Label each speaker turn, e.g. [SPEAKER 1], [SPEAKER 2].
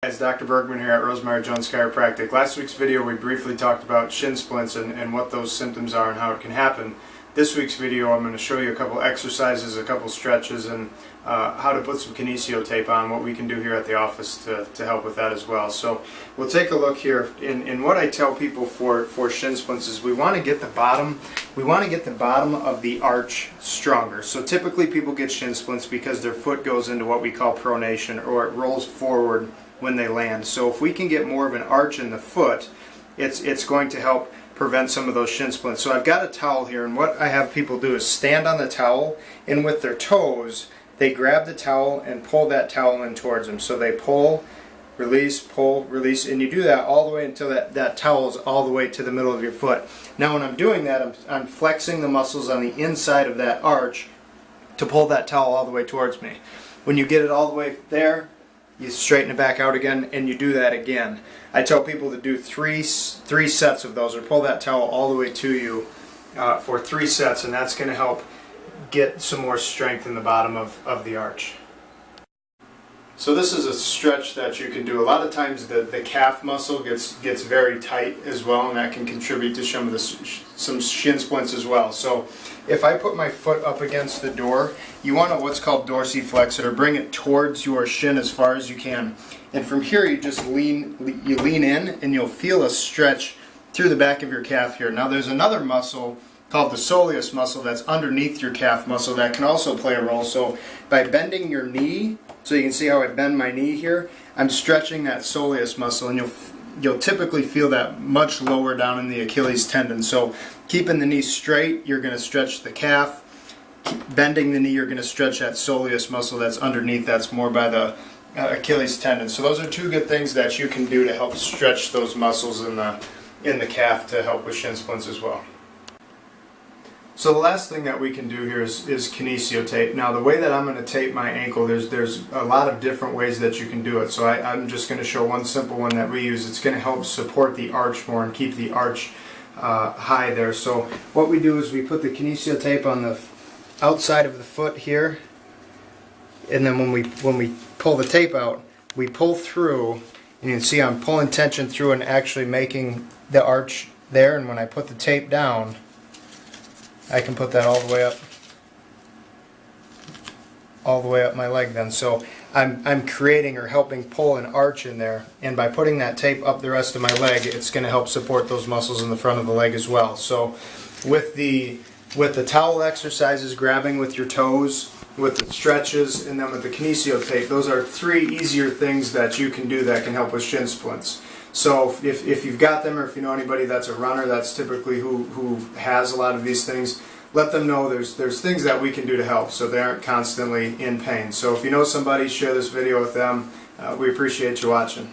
[SPEAKER 1] It's Dr. Bergmann here at Rosemary Jones Chiropractic. Last week's video we briefly talked about shin splints and what those symptoms are and how it can happen. This week's video I'm going to show you a couple exercises, a couple stretches, and how to put some Kinesio tape on, what we can do here at the office to help with that as well. So we'll take a look here. In what I tell people for shin splints is we want to get the bottom of the arch stronger. So typically people get shin splints because their foot goes into what we call pronation, or it rolls forward when they land. So if we can get more of an arch in the foot, it's going to help prevent some of those shin splints. So I've got a towel here, and what I have people do is stand on the towel, and with their toes they grab the towel and pull that towel in towards them. So they pull, release, and you do that all the way until that towel is all the way to the middle of your foot. Now when I'm doing that, I'm flexing the muscles on the inside of that arch to pull that towel all the way towards me. When you get it all the way there, you straighten it back out again, and you do that again. I tell people to do three sets of those, or pull that towel all the way to you for 3 sets, and that's going to help get some more strength in the bottom of the arch. So this is a stretch that you can do. A lot of times the calf muscle gets very tight as well, and that can contribute to some shin splints as well. So if I put my foot up against the door, you want to what's called dorsiflex it, or bring it towards your shin as far as you can. And from here you just lean in, and you'll feel a stretch through the back of your calf here. Now there's another muscle called the soleus muscle that's underneath your calf muscle that can also play a role. So by bending your knee, so you can see how I bend my knee here, I'm stretching that soleus muscle, and you'll typically feel that much lower down in the Achilles tendon. So keeping the knee straight, you're going to stretch the calf. Bending the knee, you're going to stretch that soleus muscle that's underneath, that's more by the Achilles tendon. So those are 2 good things that you can do to help stretch those muscles in the calf to help with shin splints as well. So the last thing that we can do here is Kinesio tape. Now the way that I'm going to tape my ankle, there's a lot of different ways that you can do it. So I'm just going to show one simple one that we use. It's going to help support the arch more and keep the arch high there. So what we do is we put the Kinesio tape on the outside of the foot here, and then when we pull the tape out, we pull through, and you can see I'm pulling tension through and actually making the arch there. And when I put the tape down, I can put that all the way up my leg then. So I'm creating or helping pull an arch in there, and by putting that tape up the rest of my leg, it's going to help support those muscles in the front of the leg as well. So with the towel exercises, grabbing with your toes, with the stretches, and then with the Kinesio tape, those are 3 easier things that you can do that can help with shin splints. So if you've got them, or if you know anybody that's a runner, that's typically who has a lot of these things, let them know there's things that we can do to help so they aren't constantly in pain. So if you know somebody, share this video with them. We appreciate you watching.